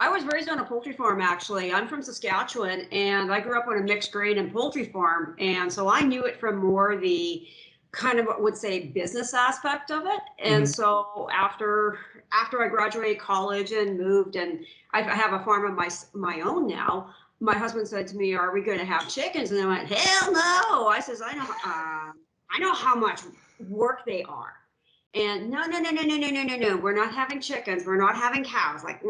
I was raised on a poultry farm, actually. I'm from Saskatchewan, and I grew up on a mixed grain and poultry farm. And so I knew it from more the kind of, what would say, business aspect of it. And Hmm. so after I graduated college and moved, and I have a farm of my own now, my husband said to me, "Are we going to have chickens?" And I went, "Hell no!" I says, I know how much work they are. And no, no, no, no, no, no, no, no, no. We're not having chickens. We're not having cows. Like,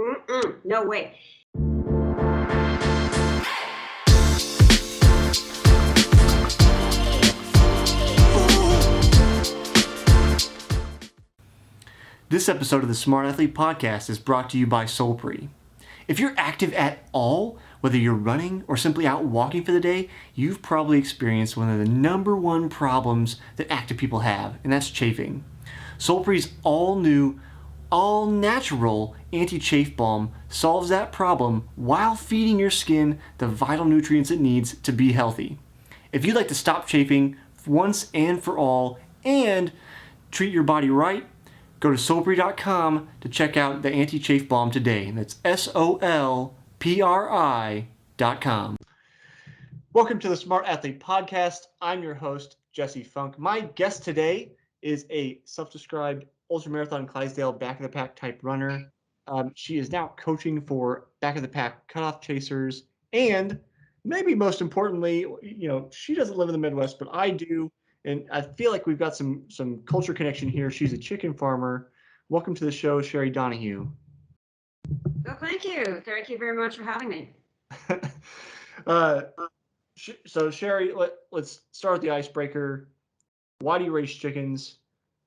no way. This episode of the Smart Athlete Podcast is brought to you by Solpre. If you're active at all, whether you're running or simply out walking for the day, you've probably experienced one of the number one problems that active people have, and that's chafing. Solpre's all-new, all-natural anti-chafe balm solves that problem while feeding your skin the vital nutrients it needs to be healthy. If you'd like to stop chafing once and for all and treat your body right, go to solpri.com to check out the anti-chafe balm today. That's SOLPRI.com. Welcome to the Smart Athlete Podcast. I'm your host, Jesse Funk. My guest today is a self-described ultramarathon Clydesdale back-of-the-pack type runner. She is now coaching for back-of-the-pack cutoff chasers, and maybe most importantly, she doesn't live in the Midwest, but I do. And I feel like we've got some culture connection here. She's a chicken farmer. Welcome to the show, Sherri Donohue. Well, thank you. Thank you very much for having me. So Sherri, let's start with the icebreaker. Why do you raise chickens?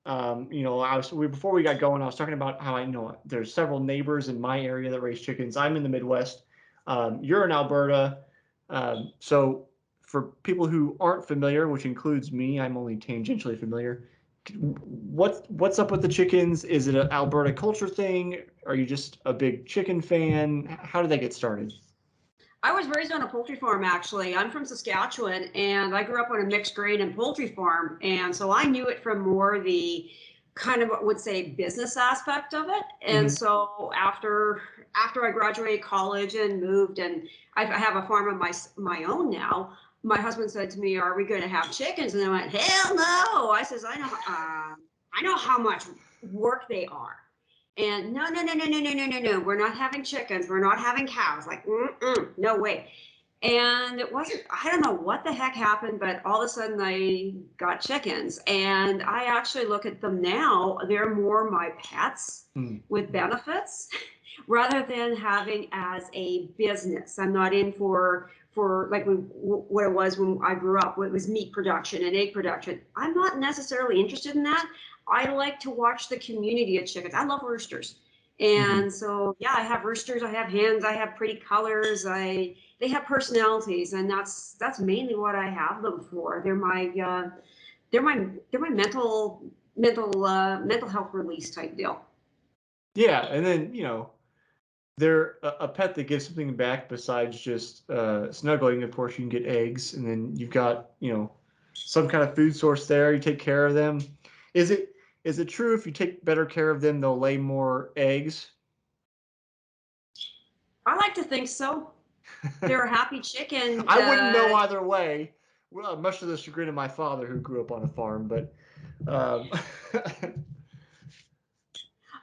Before we got going, I was talking about how I know there's several neighbors in my area that raise chickens. I'm in the Midwest. You're in Alberta. So for people who aren't familiar, which includes me, I'm only tangentially familiar. What's up with the chickens? Is it an Alberta culture thing? Are you just a big chicken fan? How did that get started? I was raised on a poultry farm, actually. I'm from Saskatchewan, and I grew up on a mixed grain and poultry farm. And so I knew it from more the kind of, what would say, business aspect of it. And Mm-hmm. so after I graduated college and moved, and I have a farm of my own now, my husband said to me, "Are we going to have chickens?" And I went, "Hell no!" I says, I know how much work they are. And no, no, no, no, no, no, no, no, no. We're not having chickens. We're not having cows. Like, no way. And it wasn't, I don't know what the heck happened, but all of a sudden I got chickens. And I actually look at them now, they're more my pets with benefits rather than having as a business. I'm not in for like what it was when I grew up, it was meat production and egg production. I'm not necessarily interested in that. I like to watch the community of chickens. I love roosters. And so, yeah, I have roosters, I have hens, I have pretty colors, they have personalities, and that's mainly what I have them for. They're my mental health release type deal. Yeah, and then they're a pet that gives something back besides just snuggling. Of course, you can get eggs, and then you've got some kind of food source there. You take care of them. Is it true if you take better care of them, they'll lay more eggs? I like to think so. They're a happy chicken. I wouldn't know either way, well, much to the chagrin of my father, who grew up on a farm. But um,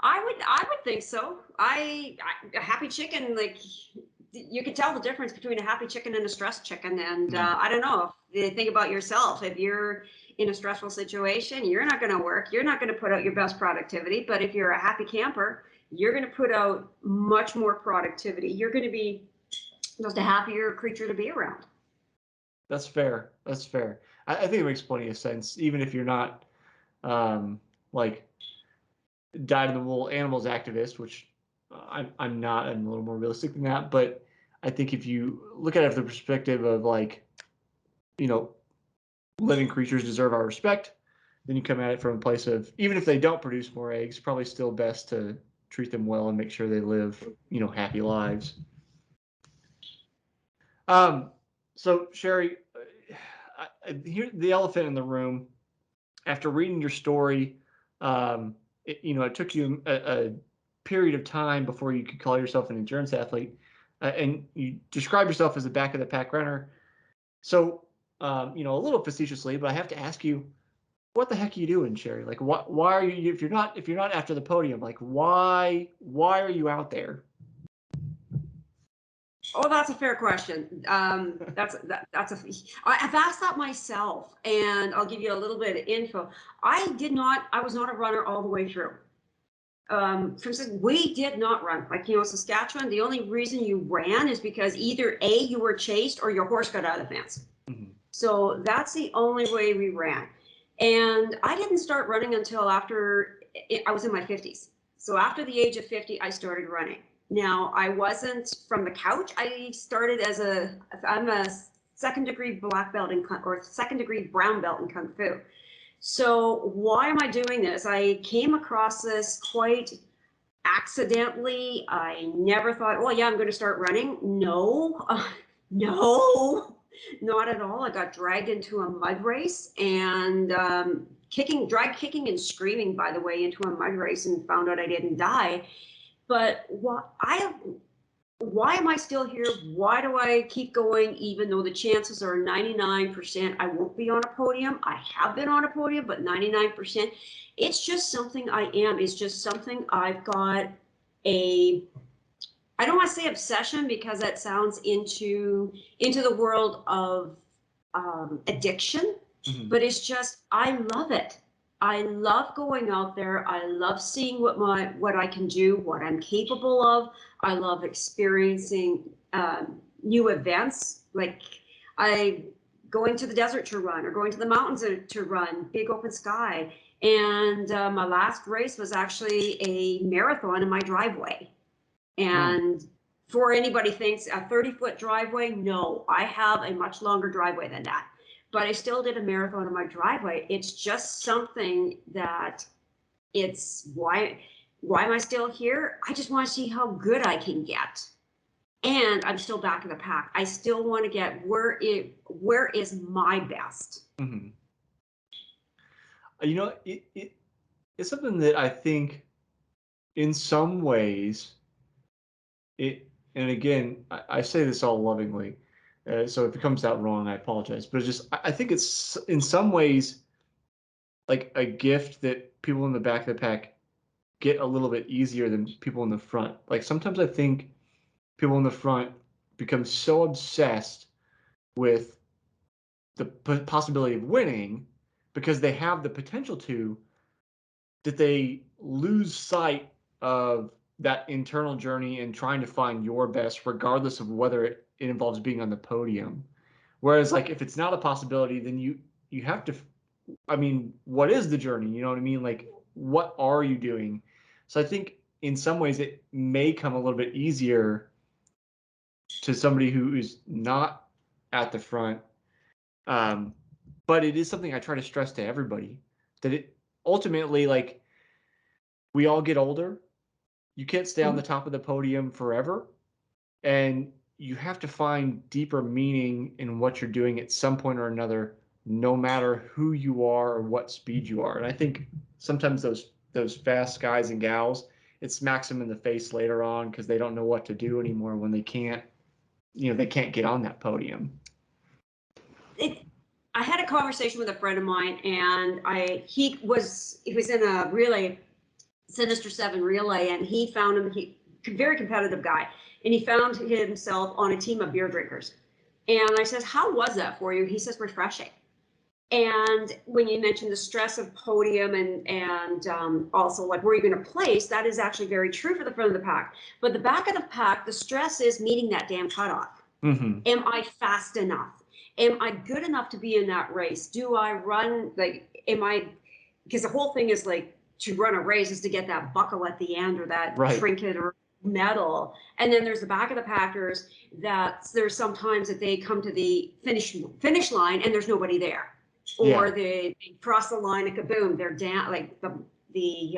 I would think so. A happy chicken, like, you can tell the difference between a happy chicken and a stressed chicken. And I don't know, if you think about yourself, if you're in a stressful situation, you're not going to work, you're not going to put out your best productivity. But if you're a happy camper, you're going to put out much more productivity. You're going to be just a happier creature to be around. That's fair. That's fair. I think it makes plenty of sense, even if you're not like dyed in the wool animals activist, which I'm not. I'm a little more realistic than that. But I think if you look at it from the perspective of you know, living creatures deserve our respect, then you come at it from a place of, even if they don't produce more eggs, probably still best to treat them well and make sure they live, happy lives. So Sherri, here the elephant in the room. After reading your story, it took you period of time before you could call yourself an endurance athlete, and you describe yourself as a back of the pack runner. So, a little facetiously, but I have to ask you, what the heck are you doing, Sherri? Like, why are you, if you're not after the podium, like, why are you out there? Oh, that's a fair question. I've asked that myself, and I'll give you a little bit of info. I was not a runner all the way through. For instance, we did not run. Like, Saskatchewan, the only reason you ran is because either A, you were chased or your horse got out of the fence. Mm-hmm. So that's the only way we ran. And I didn't start running until after I was in my 50s. So after the age of 50, I started running. Now, I wasn't from the couch. I started I'm a second degree black belt or second degree brown belt in Kung Fu. So why am I doing this? I came across this quite accidentally. I never thought, well, yeah, I'm going to start running. No, no, not at all. I got dragged into a mud race and kicking and screaming, by the way, into a mud race, and found out I didn't die. But why am I still here? Why do I keep going even though the chances are 99% I won't be on a podium? I have been on a podium, but 99%. It's just something I am. It's just something I've got I don't want to say obsession because that sounds into the world of addiction, mm-hmm. But it's just, I love it. I love going out there. I love seeing what I can do, what I'm capable of. I love experiencing new events, like going to the desert to run or going to the mountains to run, big open sky. And my last race was actually a marathon in my driveway. And for anybody thinks a 30-foot driveway, no, I have a much longer driveway than that. But I still did a marathon in my driveway. It's just something that it's why am I still here? I just want to see how good I can get. And I'm still back in the pack. I still want to get where is my best. Mm-hmm. It's something that I think in some ways and again, I say this all lovingly. So if it comes out wrong, I apologize. But I think it's in some ways like a gift that people in the back of the pack get a little bit easier than people in the front. Like sometimes I think people in the front become so obsessed with the possibility of winning because they have the potential to, that they lose sight of that internal journey and trying to find your best, regardless of whether it involves being on the podium. Whereas, like, if it's not a possibility, then you have to. I mean, what is the journey? You know what I mean? Like, what are you doing? So I think in some ways it may come a little bit easier to somebody who is not at the front. But it is something I try to stress to everybody that it ultimately, like, we all get older. You can't stay on the top of the podium forever. And you have to find deeper meaning in what you're doing at some point or another, no matter who you are or what speed you are. And I think sometimes those fast guys and gals, it smacks them in the face later on because they don't know what to do anymore when they can't get on that podium. I had a conversation with a friend of mine, and he was in a relay, Sinister 7 relay, and he found him, very competitive guy, and he found himself on a team of beer drinkers. And I says, how was that for you? He says, refreshing. And when you mentioned the stress of podium and also like where you're going to place, that is actually very true for the front of the pack. But the back of the pack, the stress is meeting that damn cutoff. Mm-hmm. Am I fast enough? Am I good enough to be in that race? Do I run, like, because the whole thing is like, to run a race is to get that buckle at the end or that trinket or medal. And then there's the back of the packers that there's sometimes that they come to the finish line and there's nobody there. Or they cross the line and kaboom, they're down, like the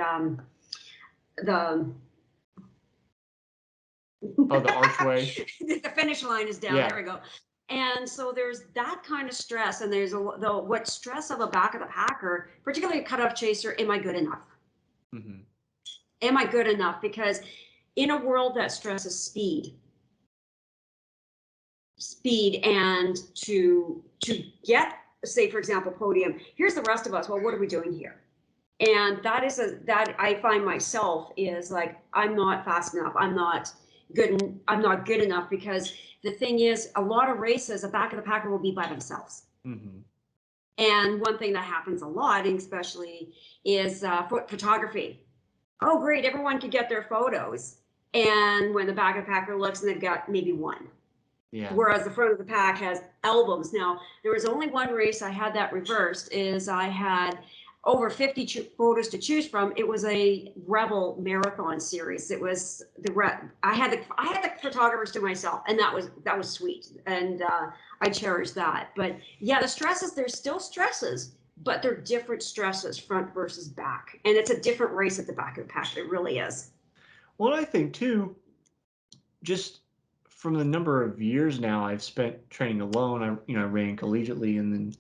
archway. The finish line is down. Yeah. There we go. And so there's that kind of stress, and there's what stress of a back of the packer, particularly a cutoff chaser. Am I good enough? Mm-hmm. Am I good enough? Because in a world that stresses speed and to get, say, for example, podium, here's the rest of us. Well, what are we doing here? And that I find myself is like, I'm not fast enough. I'm not good enough, because the thing is, a lot of races, the back of the packer will be by themselves. Mm-hmm. And one thing that happens a lot, especially, is photography. Oh, great, everyone can get their photos. And when the back of the packer looks, and they've got maybe one. Yeah. Whereas the front of the pack has albums. Now, there was only one race I had that reversed, is I had over 50 photos to choose from. It was a Rebel marathon series. It was I had the photographers to myself, and that was sweet, and I cherish that. But yeah, the stresses, there's still stresses, but they're different stresses, front versus back, and it's a different race at the back of the pack. It really is. Well, I think too, just from the number of years now I've spent training alone, I ran collegiately, and then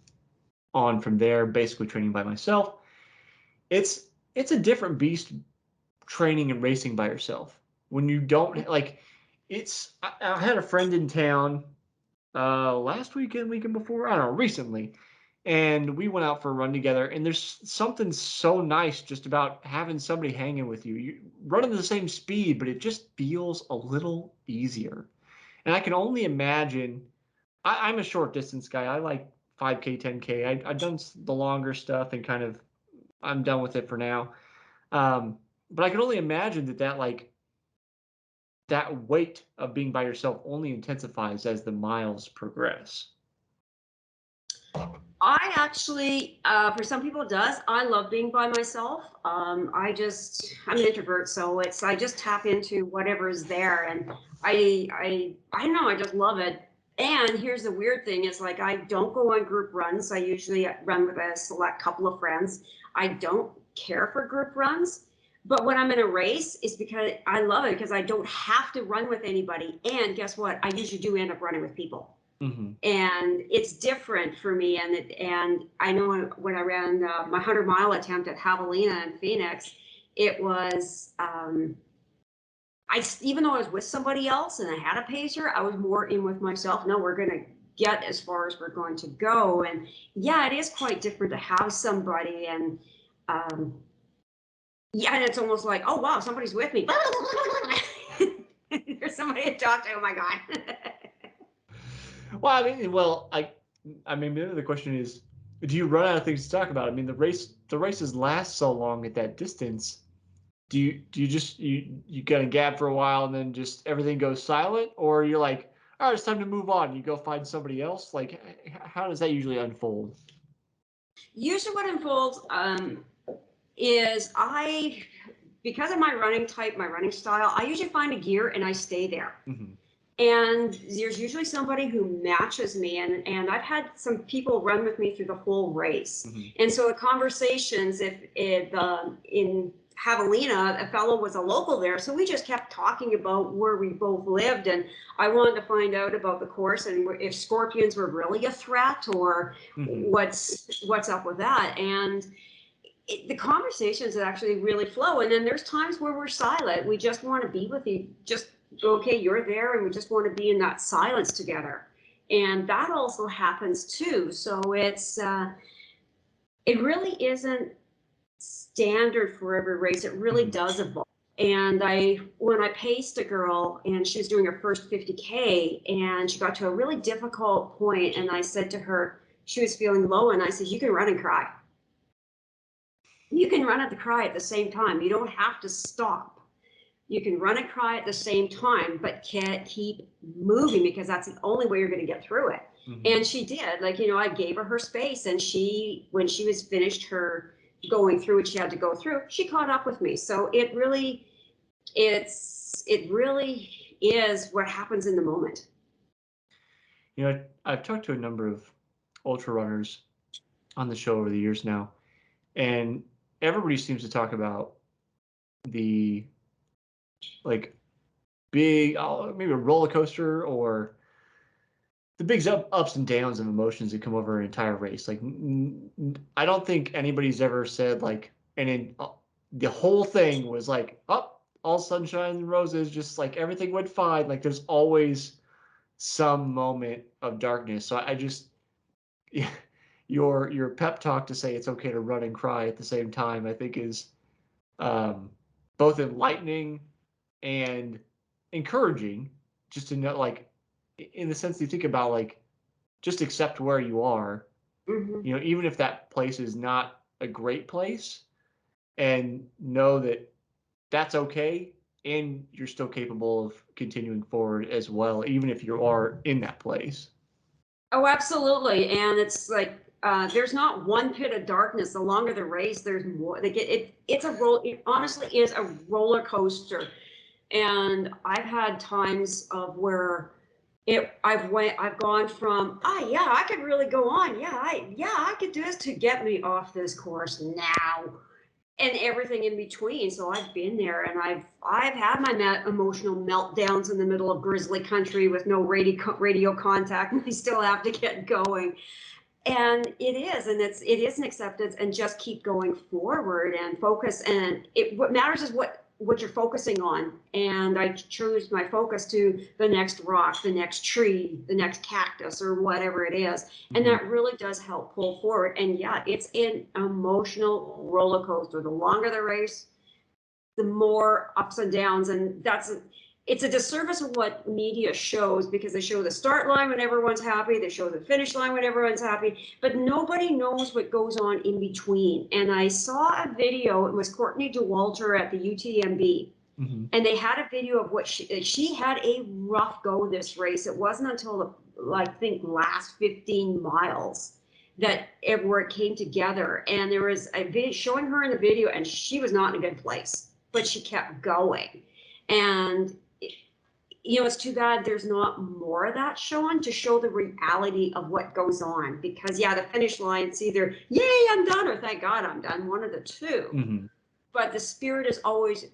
on from there, basically training by myself. It's a different beast training and racing by yourself when you don't like. I had a friend in town last weekend before, I don't know, recently, and we went out for a run together, and there's something so nice just about having somebody hanging with you. You running the same speed, but it just feels a little easier. And I can only imagine. I'm a short distance guy. I like 5K, 10K. I've done the longer stuff, and kind of I'm done with it for now. But I can only imagine that weight of being by yourself only intensifies as the miles progress. I actually, for some people it does. I love being by myself. I'm an introvert, so I just tap into whatever is there, and I don't know, I just love it. And here's the weird thing: is like, I don't go on group runs. I usually run with a select couple of friends. I don't care for group runs, but when I'm in a race, it's because I love it, because I don't have to run with anybody. And guess what? I usually do end up running with people. Mm-hmm. And it's different for me. And I know when I ran my 100-mile attempt at Javelina in Phoenix, it was even though I was with somebody else and I had a pacer, I was more in with myself. No, we're going to get as far as we're going to go. And yeah, it is quite different to have somebody. And yeah, and it's almost like, oh wow, somebody's with me. There's somebody to talk to. Oh my god. Well, I mean, maybe the question is, do you run out of things to talk about? I mean, the races last so long at that distance. Do you just you kind of gab for a while and then just everything goes silent, or you're like, all right, it's time to move on. You go find somebody else. Like, how does that usually unfold? Usually what unfolds is because of my running type, my running style, I usually find a gear and I stay there. Mm-hmm. And there's usually somebody who matches me, and I've had some people run with me through the whole race. Mm-hmm. And so the conversations, if in Javelina, a fellow was a local there, so we just kept talking about where we both lived, and I wanted to find out about the course and if scorpions were really a threat, or Mm-hmm. what's up with that. And the conversations actually really flow. And then there's times where we're silent. We just want to be with you. Just, okay, you're there, and we just want to be in that silence together. And that also happens too. So it really isn't standard for every race. It really Mm-hmm. does evolve. And when I paced a girl, and she was doing her first 50K, and she got to a really difficult point, and I said to her, she was feeling low, and I said, you can run and cry. You can run and cry at the same time. You don't have to stop. You can run and cry at the same time, but can't keep moving, because that's the only way you're going to get through it. Mm-hmm. And she did. I gave her space, and when she was finished her going through what she had to go through, she caught up with me. So it really is what happens in the moment. I've talked to a number of ultra runners on the show over the years now, and everybody seems to talk about the big, maybe a roller coaster, or the big ups and downs of emotions that come over an entire race. I don't think anybody's ever said the whole thing was like, oh, all sunshine and roses, just like everything went fine. Like there's always some moment of darkness. So I just, your pep talk to say it's okay to run and cry at the same time, I think is both enlightening and encouraging, just to know, like, in the sense that you think about, like, just accept where you are, Mm-hmm. even if that place is not a great place, and know that that's okay, and you're still capable of continuing forward as well, even if you are in that place. Oh, absolutely. And it's like there's not one pit of darkness. The longer the race, there's more. They get it. It's a roll. It honestly is a roller coaster. And I've had times of where I've gone from, yeah, I could really go on. I could do this, to get me off this course now, and everything in between. So I've been there, and I've had my emotional meltdowns in the middle of grizzly country with no radio contact, and I still have to get going. And it is an acceptance, and just keep going forward and focus. And what matters is what you're focusing on. And I choose my focus to the next rock, the next tree, the next cactus, or whatever it is. And that really does help pull forward. And yeah, it's an emotional roller coaster. The longer the race, the more ups and downs. And it's a disservice of what media shows, because they show the start line when everyone's happy, they show the finish line when everyone's happy, but nobody knows what goes on in between. And I saw a video, it was Courtney Dauwalter at the UTMB, and they had a video of what she had a rough go this race. It wasn't until I think last 15 miles that where it came together. And there was a video showing her in the video, and she was not in a good place, but she kept going. And it's too bad there's not more of that shown to show the reality of what goes on. Because the finish line, it's either yay, I'm done, or thank God I'm done, one of the two. Mm-hmm. But the spirit is always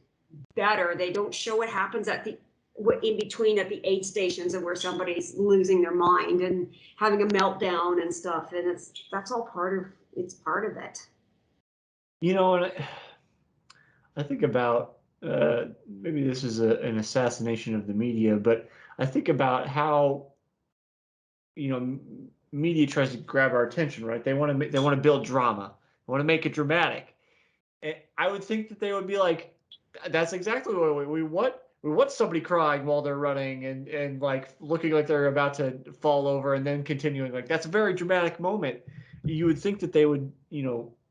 better. They don't show what happens in between at the aid stations, and where somebody's losing their mind and having a meltdown and stuff. And that's all part of it. And I think about, maybe this is an assassination of the media, but I think about how media tries to grab our attention, right? They want to build drama, they want to make it dramatic. And I would think that they would be like, that's exactly what we want. We want somebody crying while they're running and like looking like they're about to fall over, and then continuing. Like, that's a very dramatic moment. You would think that they would,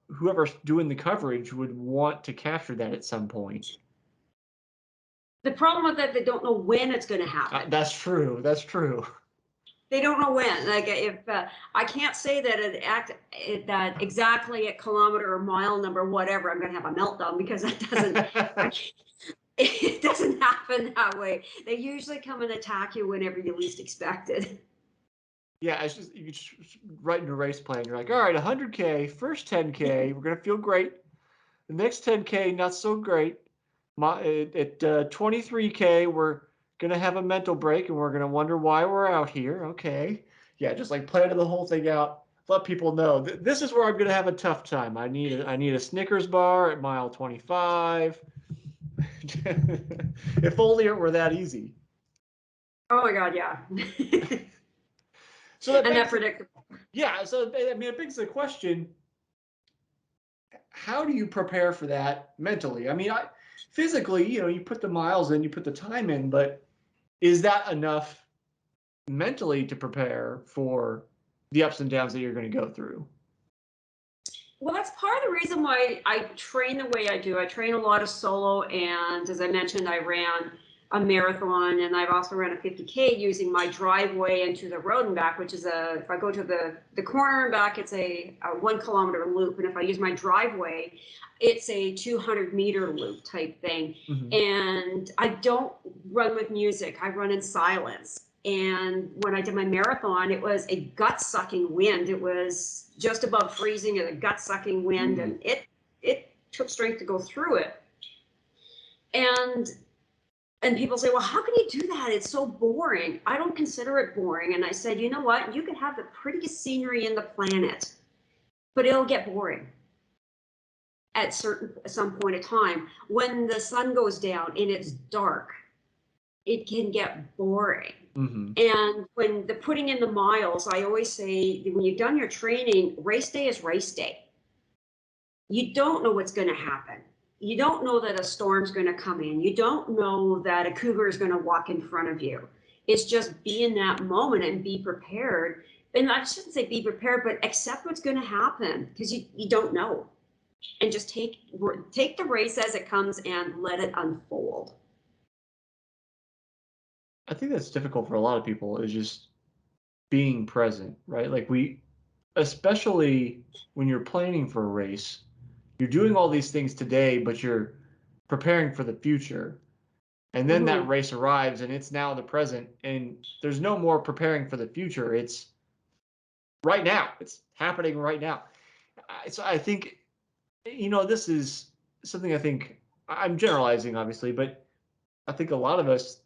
whoever's doing the coverage would want to capture that at some point. The problem with that, they don't know when it's going to happen. That's true. That's true. They don't know when. Like, if I can't say that exactly at kilometer or mile number, whatever, I'm going to have a meltdown, because that doesn't. It doesn't happen that way. They usually come and attack you whenever you least expect it. Yeah, it's just, you just write in a race plan. You're like, all right, 100K, first 10K, we're gonna feel great. The next 10K, not so great. At 23K, we're gonna have a mental break, and we're gonna wonder why we're out here. Okay, yeah, just like plan the whole thing out. Let people know this is where I'm gonna have a tough time. I need a Snickers bar at mile 25. If only it were that easy. Oh my God, yeah. So that predictable. Yeah, so I mean, it begs the question: how do you prepare for that mentally? I mean, physically, you put the miles in, you put the time in, but is that enough mentally to prepare for the ups and downs that you're going to go through? Well, that's part of the reason why I train the way I do. I train a lot of solo, and as I mentioned, I ran a marathon, and I've also ran a 50K using my driveway into the road and back, which is if I go to the corner and back, it's a 1 kilometer loop. And if I use my driveway, it's a 200-meter loop type thing. Mm-hmm. And I don't run with music. I run in silence. And when I did my marathon, it was a gut-sucking wind. It was just above freezing, and a gut-sucking wind, and it took strength to go through it. And people say, well, how can you do that? It's so boring. I don't consider it boring. And I said, you know what? You can have the prettiest scenery in the planet, but it'll get boring. at some point of time. When the sun goes down and it's dark, it can get boring. Mm-hmm. And when the putting in the miles, I always say when you've done your training, race day is race day. You don't know what's going to happen. You don't know that a storm's going to come in. You don't know that a cougar is going to walk in front of you. It's just be in that moment and be prepared. And I shouldn't say be prepared, but accept what's going to happen, because you don't know. And just take the race as it comes and let it unfold. I think that's difficult for a lot of people, is just being present, right? Like especially when you're planning for a race, you're doing all these things today, but you're preparing for the future. And then that race arrives and it's now the present, and there's no more preparing for the future. It's right now. It's happening right now. So I think, this is something I think I'm generalizing, obviously, but I think a lot of us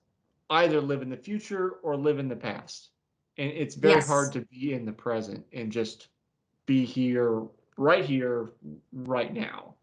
either live in the future or live in the past. And it's very hard to be in the present and just be here, right now.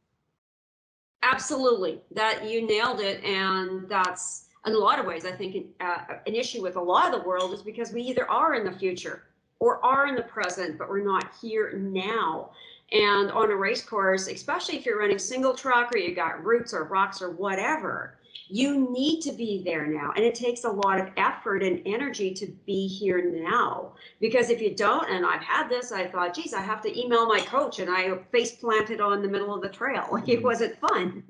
Absolutely. That you nailed it. And that's in a lot of ways, I think an issue with a lot of the world is because we either are in the future or are in the present, but we're not here now. And on a race course, especially if you're running single track or you got roots or rocks or whatever, you need to be there now. And it takes a lot of effort and energy to be here now. Because if you don't, and I've had this, I thought, geez, I have to email my coach, and I face planted on the middle of the trail. Like, it wasn't fun.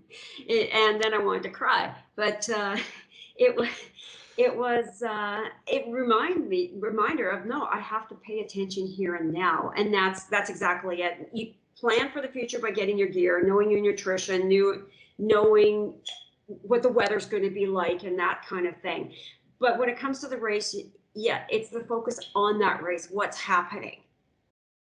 And then I wanted to cry. But it was it reminder of, no, I have to pay attention here and now. And that's exactly it. You plan for the future by getting your gear, knowing your nutrition, knowing what the weather's going to be like, and that kind of thing. But when it comes to the race, yeah, it's the focus on that race. What's happening?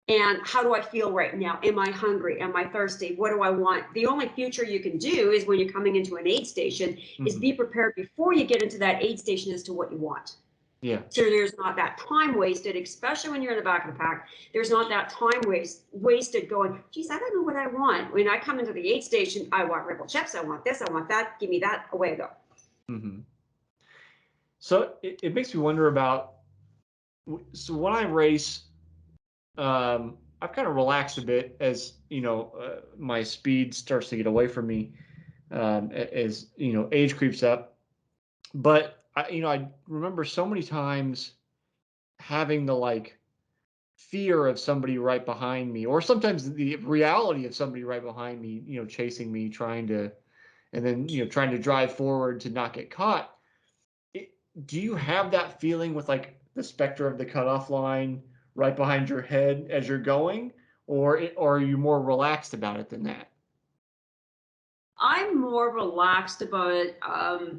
And how do I feel right now? Am I hungry? Am I thirsty? What do I want? The only future you can do is when you're coming into an aid station, is be prepared before you get into that aid station as to what you want. Yeah. So there's not that time wasted, especially when you're in the back of the pack. There's not that time wasted going, geez, I don't know what I want. When I come into the aid station, I want ripple chips. I want this. I want that. Give me that. Away I go. Mm-hmm. So it makes me wonder about, so when I race, I've kind of relaxed a bit as, my speed starts to get away from me, as, age creeps up. But I remember so many times having the fear of somebody right behind me, or sometimes the reality of somebody right behind me, chasing me, and then, trying to drive forward to not get caught. Do you have that feeling with the specter of the cutoff line right behind your head as you're going, or are you more relaxed about it than that? I'm more relaxed about it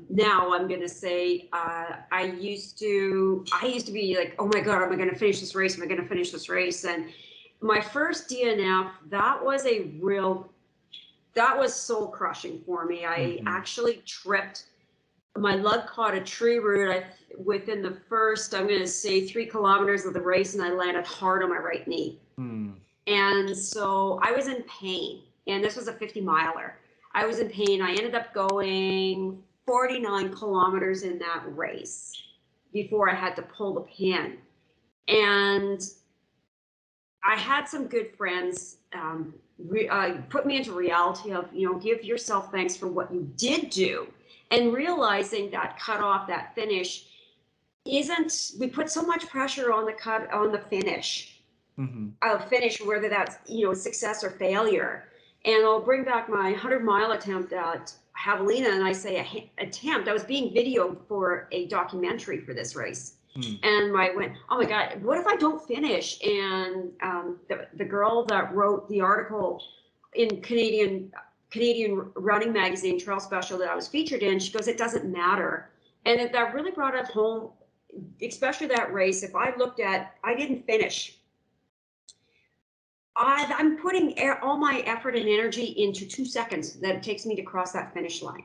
now. I'm gonna say I used to be like, oh my God, am I gonna finish this race? Am I gonna finish this race? And my first DNF, that was soul crushing for me. I actually tripped. My lug caught a tree root within the first, I'm going to say, 3 kilometers of the race, and I landed hard on my right knee. And so I was in pain. And this was a 50 miler. I was in pain. I ended up going 49 kilometers in that race before I had to pull the pin. And I had some good friends put me into reality of, give yourself thanks for what you did do, and realizing that cutoff, that finish, we put so much pressure on the finish, whether that's, success or failure. And I'll bring back my 100-mile attempt at Javelina, and I say attempt. I was being videoed for a documentary for this race. And I went, oh my God, what if I don't finish? And the girl that wrote the article in Canadian running magazine, Trail Special, that I was featured in, she goes, it doesn't matter. And that really brought up home, especially that race. If I didn't finish, I'm putting all my effort and energy into 2 seconds that it takes me to cross that finish line.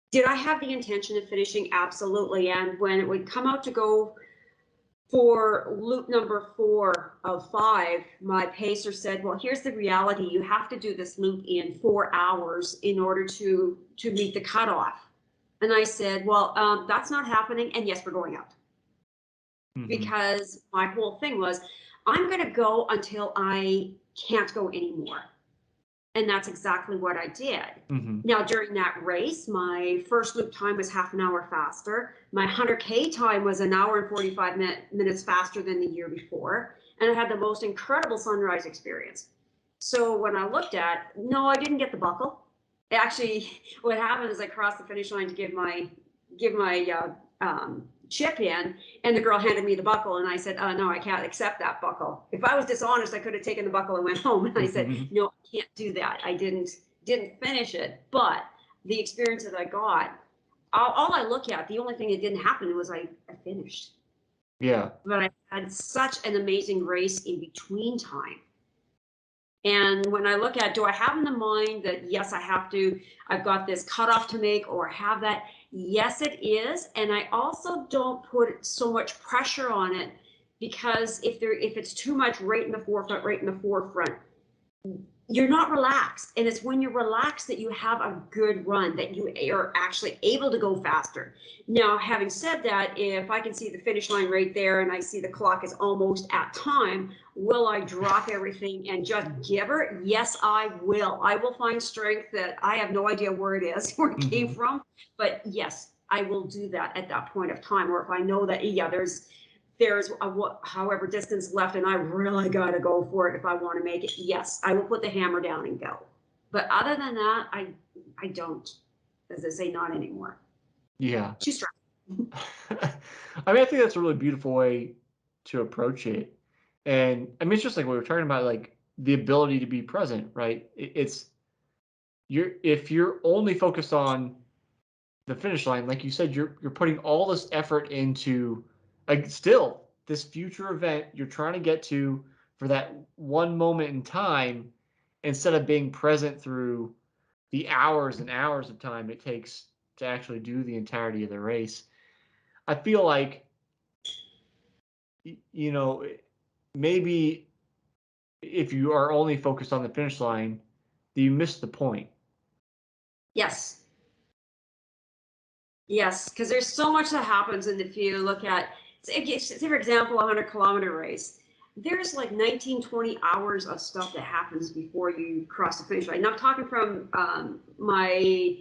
Did I have the intention of finishing? Absolutely. And when it would come out to go For loop number 4 of 5, my pacer said, well, here's the reality. You have to do this loop in 4 hours in order to meet the cutoff. And I said, well, that's not happening. And yes, we're going out. Mm-hmm. Because my whole thing was, I'm going to go until I can't go anymore. And that's exactly what I did. Mm-hmm. Now, during that race, my first loop time was half an hour faster. My 100K time was an hour and 45 minutes faster than the year before. And I had the most incredible sunrise experience. So when I looked at, no, I didn't get the buckle. Actually, what happened is I crossed the finish line to give my chip in, and the girl handed me the buckle, and I said, no, I can't accept that buckle. If I was dishonest, I could have taken the buckle and went home. And I said, no, I can't do that. I didn't finish it, but the experience that I got, all I look at, the only thing that didn't happen was I finished. Yeah. But I had such an amazing race in between time. And when I look at, do I have in the mind that, yes, I've got this cutoff to make or have that? Yes, it is. And I also don't put so much pressure on it, because if it's too much right in the forefront, you're not relaxed. And it's when you're relaxed that you have a good run, that you are actually able to go faster. Now, having said that, if I can see the finish line right there and I see the clock is almost at time, will I drop everything and just give her? Yes, I will. I will find strength that I have no idea where it is, where it came from. But yes, I will do that at that point of time. Or if I know that, yeah, there's however distance left and I really got to go for it if I want to make it, yes, I will put the hammer down and go. But other than that, I don't, as I say, not anymore. Yeah. Too strong. I mean, I think that's a really beautiful way to approach it. And I mean, it's just like we were talking about, like the ability to be present, right? If you're only focused on the finish line, like you said, you're putting all this effort into, like, still this future event you're trying to get to for that one moment in time, instead of being present through the hours and hours of time it takes to actually do the entirety of the race. I feel like, maybe if you are only focused on the finish line, you miss the point. Yes. Yes, because there's so much that happens. And if you look at, say for example, a 100-kilometer race, there's like 19, 20 hours of stuff that happens before you cross the finish line. And I'm talking from my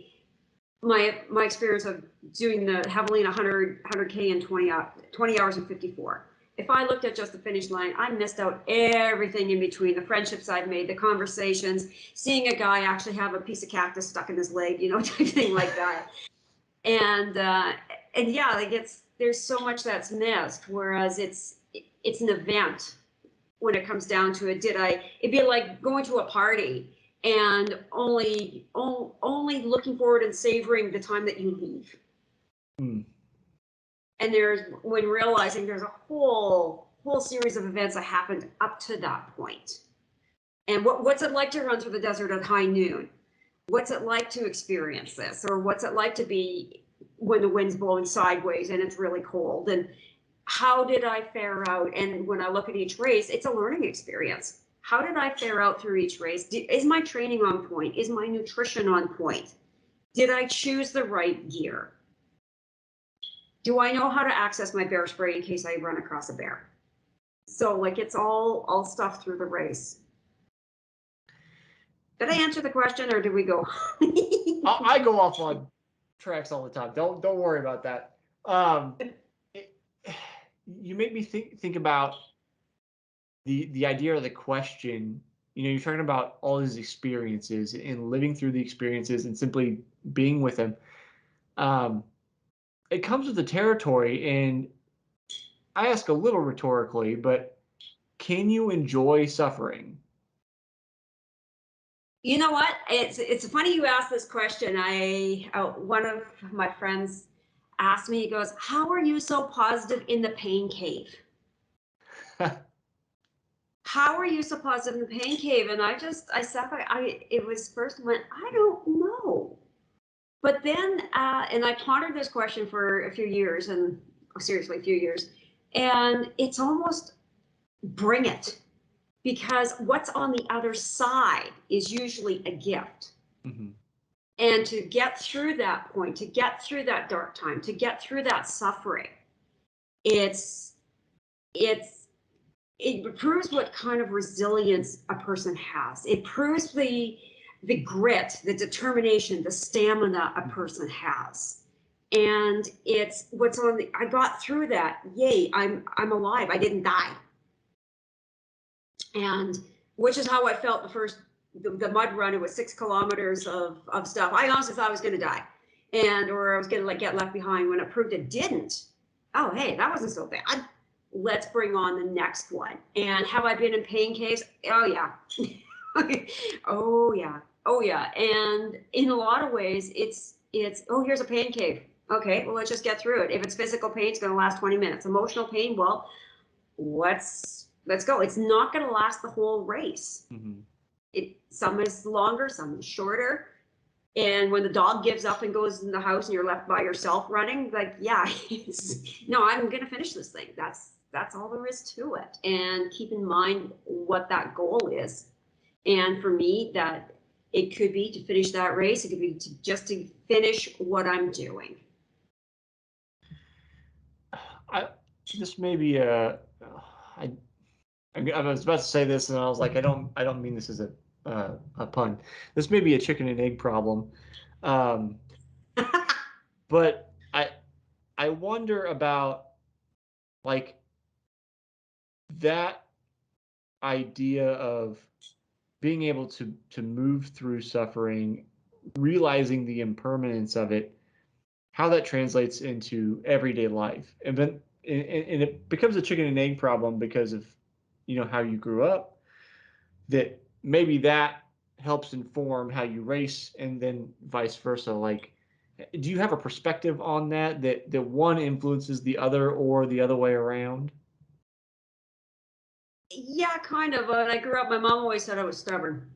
experience of doing the Javelina 100K in 20 hours and 54. If I looked at just the finish line, I missed out everything in between, the friendships I've made, the conversations, seeing a guy actually have a piece of cactus stuck in his leg, type thing like that. And yeah, like there's so much that's missed, whereas it's an event when it comes down to it. It'd be like going to a party and only looking forward and savoring the time that you leave. And when realizing there's a whole series of events that happened up to that point. And what's it like to run through the desert at high noon? What's it like to experience this? Or what's it like to be when the wind's blowing sideways and it's really cold? And how did I fare out? And when I look at each race, it's a learning experience. How did I fare out through each race? Is my training on point? Is my nutrition on point? Did I choose the right gear? Do I know how to access my bear spray in case I run across a bear? So like it's all stuff through the race. Did I answer the question, or did we go? I go off on tracks all the time. Don't worry about that. You make me think about the idea of the question. You're talking about all these experiences and living through the experiences and simply being with them. It comes with the territory, and I ask a little rhetorically, but can you enjoy suffering? You know what? It's funny you asked this question. One of my friends asked me, he goes, how are you so positive in the pain cave? How are you so positive in the pain cave? And I sat back, it was first went, I don't know. But then, and I pondered this question for a few years, and seriously, a few years. And it's almost bring it, because what's on the other side is usually a gift. Mm-hmm. And to get through that point, to get through that dark time, to get through that suffering, it proves what kind of resilience a person has. It proves the grit, the determination, the stamina a person has. And it's what's on the, I got through that. Yay, I'm alive. I didn't die. And which is how I felt the mud run. It was 6 kilometers of stuff. I honestly thought I was going to die, or I was going to get left behind. When it proved it didn't, oh hey, that wasn't so bad. Let's bring on the next one. And have I been in pain caves? Oh yeah. Oh yeah. Oh yeah. And in a lot of ways, it's oh, here's a pain cave. Okay, well, let's just get through it. If it's physical pain, it's going to last 20 minutes. Emotional pain, well, let's go. It's not going to last the whole race. Mm-hmm. Some is longer, some is shorter. And when the dog gives up and goes in the house and you're left by yourself running, like, yeah, no, I'm going to finish this thing. That's all there is to it. And keep in mind what that goal is. And for me, that it could be to finish that race. It could be just to finish what I'm doing. This may be I was about to say this, and I was like, I don't mean this as a pun. This may be a chicken and egg problem, but I wonder about like that idea of being able to move through suffering, realizing the impermanence of it, how that translates into everyday life, and then and it becomes a chicken and egg problem because of how you grew up, that maybe that helps inform how you race, and then vice versa. Like, do you have a perspective on that one influences the other or the other way around? Yeah, kind of. When I grew up, my mom always said I was stubborn.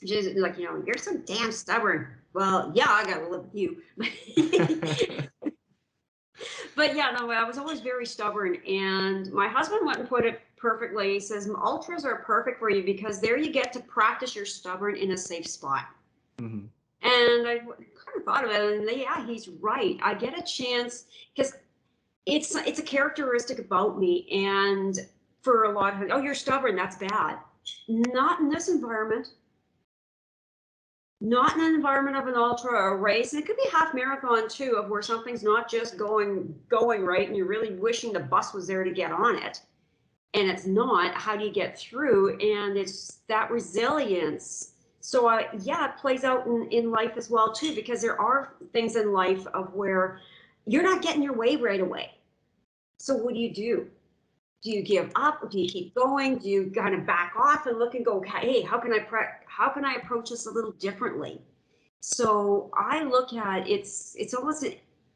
She's like, you're so damn stubborn. Well, yeah, I got to live with you. But yeah, no, I was always very stubborn. And my husband went and put it perfectly. He says, ultras are perfect for you because there you get to practice your stubborn in a safe spot. Mm-hmm. And I kind of thought of it, and yeah, he's right. I get a chance because it's a characteristic about me. And for a lot of, oh, you're stubborn, that's bad. Not in this environment. Not in an environment of an ultra or a race. And it could be half marathon too, of where something's not just going right, and you're really wishing the bus was there to get on it, and it's not. How do you get through? And it's that resilience. So yeah, it plays out in life as well too, because there are things in life of where you're not getting your way right away. So what do? Do you give up? Do you keep going? Do you kind of back off and look and go, hey, how can I approach this a little differently? So I look at it's almost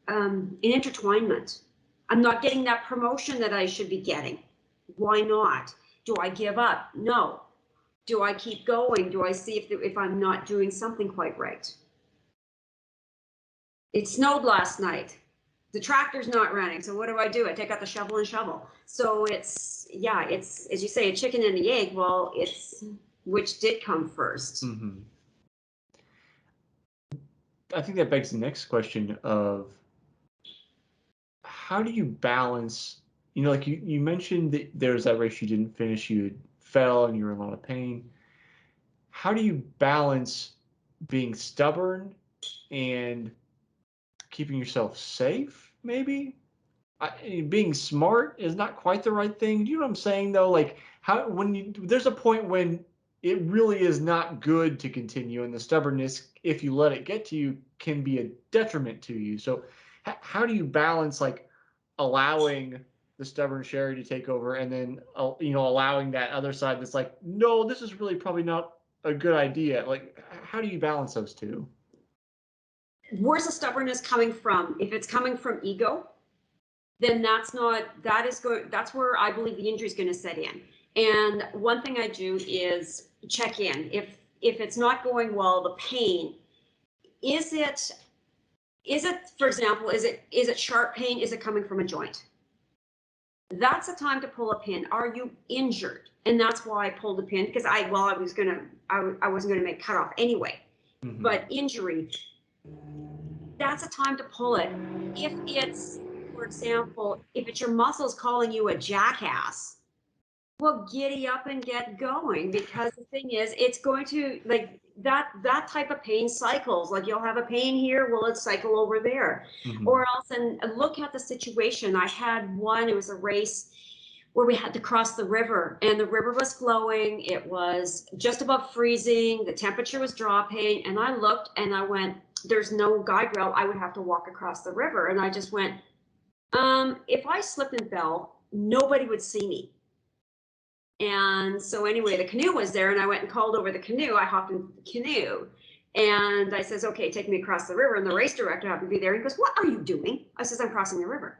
an intertwinement. I'm not getting that promotion that I should be getting. Why not? Do I give up? No. Do I keep going? Do I see if I'm not doing something quite right? It snowed last night. The tractor's not running. So what do? I take out the shovel and shovel. So it's as you say, a chicken and the egg. Well, it's which did come first. Mm-hmm. I think that begs the next question of how do you balance, like you mentioned that there's that race you didn't finish, you fell and you were in a lot of pain. How do you balance being stubborn and keeping yourself safe, maybe? Being smart is not quite the right thing. Do you know what I'm saying, though? Like, there's a point when it really is not good to continue, and the stubbornness, if you let it get to you, can be a detriment to you. So how do you balance, like, allowing the stubborn Sherri to take over, and then allowing that other side that's like, no, this is really probably not a good idea? Like, how do you balance those two? Where's the stubbornness coming from? If it's coming from ego, then that's where I believe the injury is going to set in. And one thing I do is check in. If it's not going well, the pain, is it, for example, is it sharp pain? Is it coming from a joint? that's the time to pull a pin. Are you injured? And that's why I pulled a pin, because I wasn't gonna make cutoff anyway. Mm-hmm. But injury, that's a time to pull it. If it's, for example, if it's your muscles calling you a jackass, well, giddy up and get going, because the thing is, it's going to, like, that type of pain cycles. Like, you'll have a pain here, well, let's cycle over there. Mm-hmm. Or else, and look at the situation. I had one, it was a race where we had to cross the river, and the river was flowing. It was just above freezing. The temperature was dropping. And I looked and I went, there's no guide rail. I would have to walk across the river. And I just went, if I slipped and fell, nobody would see me. And so anyway, the canoe was there, and I went and called over the canoe. I hopped in the canoe, and I says, okay, take me across the river. And the race director happened to be there. He goes, what are you doing? I says, I'm crossing the river.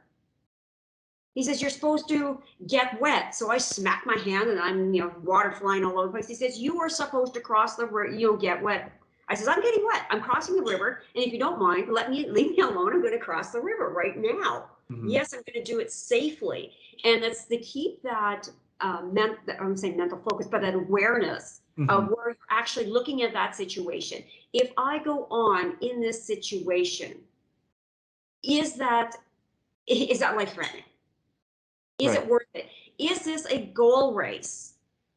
He says, you're supposed to get wet. So I smacked my hand, and I'm, water flying all over the place. He says, you are supposed to cross the river, get wet. I says, I'm getting wet. I'm crossing the river. And if you don't mind, leave me alone. I'm going to cross the river right now. Mm-hmm. Yes, I'm going to do it safely. And that's to keep that, I'm saying mental focus, but that awareness mm-hmm. of where you're actually looking at that situation. If I go on in this situation, is that life-threatening? Is it worth it? Is this a goal race?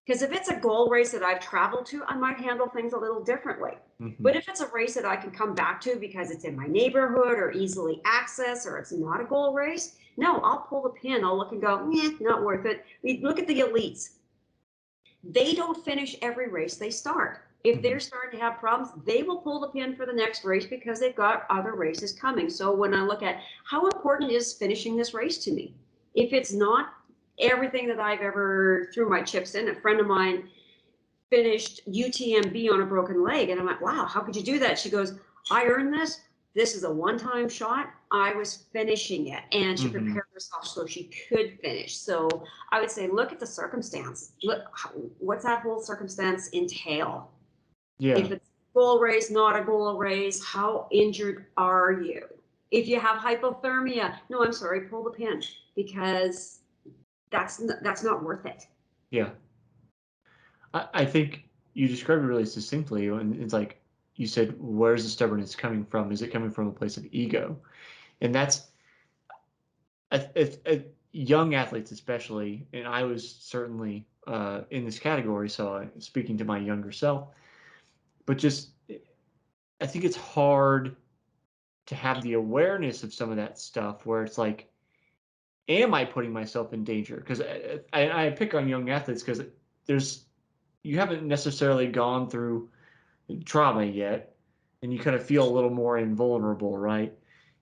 Because if it's a goal race that I've traveled to, I might handle things a little differently. Mm-hmm. But if it's a race that I can come back to because it's in my neighborhood or easily accessed, or it's not a goal race, no, I'll pull the pin. I'll look and go, not worth it. Look at the elites. They don't finish every race they start. If they're starting to have problems, they will pull the pin for the next race because they've got other races coming. So when I look at how important is finishing this race to me, if it's not everything that I've ever threw my chips in, a friend of mine finished UTMB on a broken leg. And I'm like, wow, how could you do that? She goes, I earned this. This is a one-time shot. I was finishing it. And she mm-hmm. prepared herself so she could finish. So I would say, look at the circumstance. Look, what's that whole circumstance entail? Yeah. If it's a goal race, not a goal race, how injured are you? If you have hypothermia, no, I'm sorry, pull the pin, because that's not worth it. Yeah. I think you described it really succinctly, and it's like you said, where's the stubbornness coming from? Is it coming from a place of ego? And that's young athletes especially, and I was certainly in this category, so I'm speaking to my younger self, but just I think it's hard to have the awareness of some of that stuff where it's like, am I putting myself in danger? Because I pick on young athletes because you haven't necessarily gone through trauma yet, and you kind of feel a little more invulnerable, right?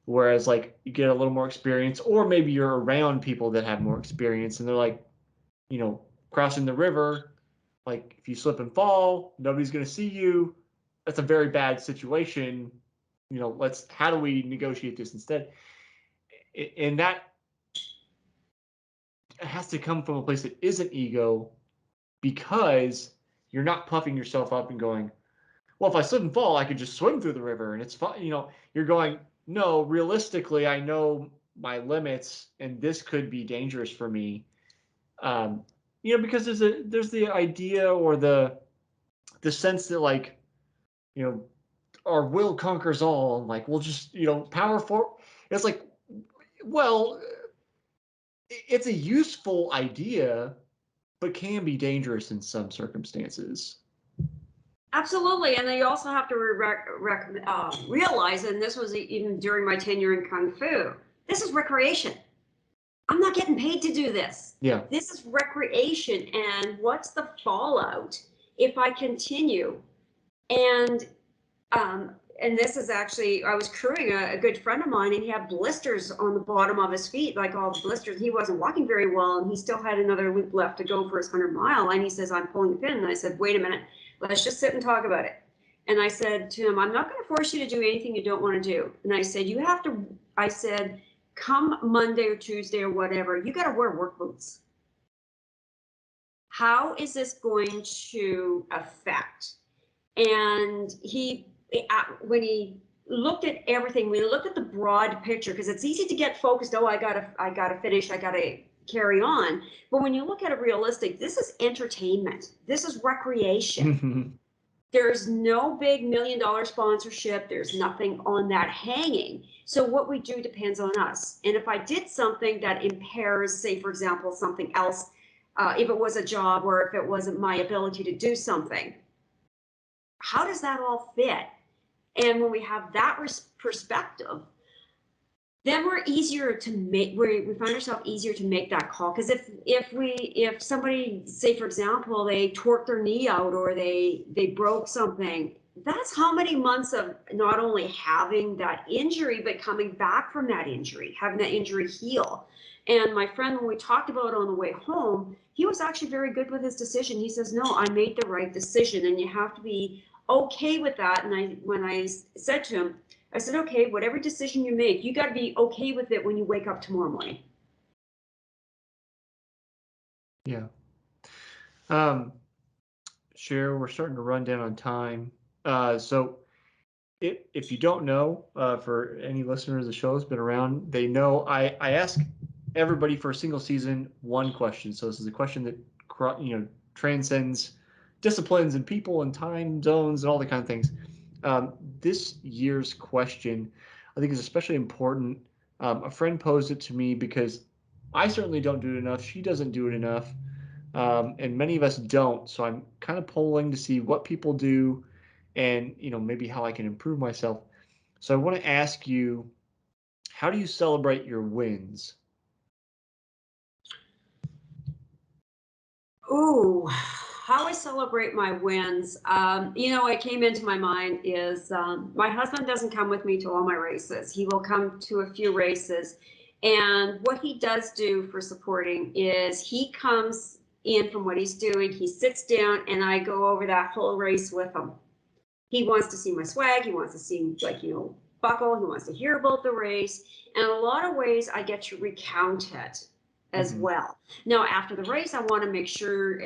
Whereas like you get a little more experience, or maybe you're around people that have more experience, and they're like, crossing the river, like if you slip and fall, nobody's going to see you. That's a very bad situation. How do we negotiate this instead? And that has to come from a place that isn't ego, because you're not puffing yourself up and going, well, if I slip and fall, I could just swim through the river and it's fine. You're going, no, realistically, I know my limits and this could be dangerous for me. Because there's the idea or the sense that like, our will conquers all, and like, we'll just, power for. It's like, well, it's a useful idea, but can be dangerous in some circumstances. Absolutely. And you also have to realize, and this was even during my tenure in Kung Fu, this is recreation. I'm not getting paid to do this. Yeah. This is recreation. And what's the fallout if I continue? And this is actually, I was crewing a good friend of mine, and he had blisters on the bottom of his feet, like all the blisters. He wasn't walking very well, and he still had another loop left to go for his 100-mile. And he says, I'm pulling the pin. And I said, wait a minute, let's just sit and talk about it. And I said to him, I'm not going to force you to do anything you don't want to do. And I said, come Monday or Tuesday or whatever, you got to wear work boots. How is this going to affect? And when he looked at everything, we looked at the broad picture, because it's easy to get focused. Oh, I gotta finish. I gotta carry on. But when you look at it realistic, this is entertainment. This is recreation. There's no big $1 million sponsorship. There's nothing on that hanging. So what we do depends on us. And if I did something that impairs, say, for example, something else, if it was a job or if it wasn't my ability to do something, how does that all fit? And when we have that perspective, then we're easier to make, we find ourselves easier to make that call. Because if somebody, say for example, they torqued their knee out or they broke something, that's how many months of not only having that injury, but coming back from that injury, having that injury heal. And my friend, when we talked about it on the way home, he was actually very good with his decision. He says, no, I made the right decision, and you have to be okay with that. And when I said to him, I said, okay, whatever decision you make, you got to be okay with it when you wake up tomorrow morning. Yeah. Sherri, we're starting to run down on time. So if you don't know, for any listeners, the show has been around, they know I ask everybody for a single season one question. So this is a question that transcends disciplines and people and time zones and all the kind of things. This year's question, I think, is especially important. A friend posed it to me because I certainly don't do it enough. She doesn't do it enough. And many of us don't. So I'm kind of polling to see what people do and, maybe how I can improve myself. So I want to ask you, how do you celebrate your wins? Ooh, how I celebrate my wins. What came into my mind is my husband doesn't come with me to all my races. He will come to a few races. And what he does do for supporting is he comes in from what he's doing. He sits down and I go over that whole race with him. He wants to see my swag. He wants to see, buckle. He wants to hear about the race. And in a lot of ways, I get to recount it as well. Now, after the race, I want to make sure,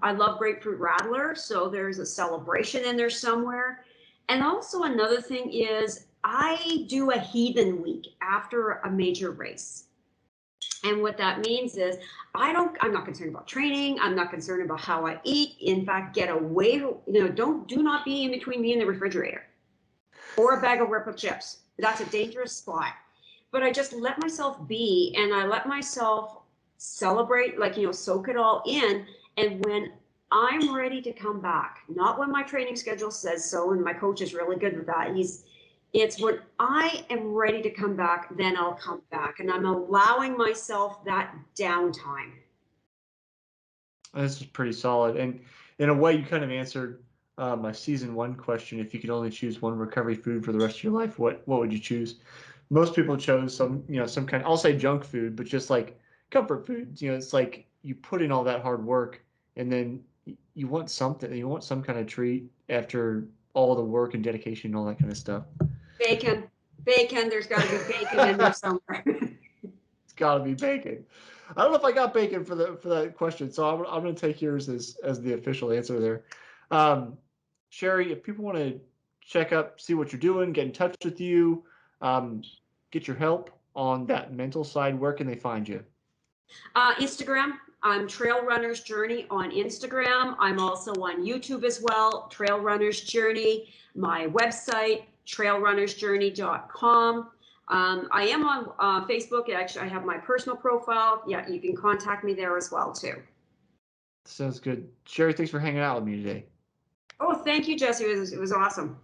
I love grapefruit rattler, so there's a celebration in there somewhere. And also another thing is I do a heathen week after a major race. And what that means is I'm not concerned about training. I'm not concerned about how I eat. In fact, get away, do not be in between me and the refrigerator or a bag of Ripple chips. That's a dangerous spot. But I just let myself be, and I let myself celebrate, soak it all in. And when I'm ready to come back, not when my training schedule says so, and my coach is really good with that. It's when I am ready to come back, then I'll come back. And I'm allowing myself that downtime. This is pretty solid. And in a way, you kind of answered my season one question. If you could only choose one recovery food for the rest of your life, what would you choose? Most people chose some kind, I'll say junk food, but just like comfort foods. It's like you put in all that hard work and then you want something, you want some kind of treat after all the work and dedication and all that kind of stuff. Bacon. There's got to be bacon in there somewhere. It's got to be bacon. I don't know if I got bacon for that question, so I'm going to take yours as the official answer there. Sherri, if people want to check up, see what you're doing, get in touch with you, get your help on that mental side, where can they find you? Instagram. I'm Trail Runner's Journey on Instagram. I'm also on YouTube as well, Trail Runner's Journey. My website, trailrunnersjourney.com. I am on Facebook. Actually, I have my personal profile. Yeah, you can contact me there as well, too. Sounds good. Sherri, thanks for hanging out with me today. Oh, thank you, Jesse. It was awesome.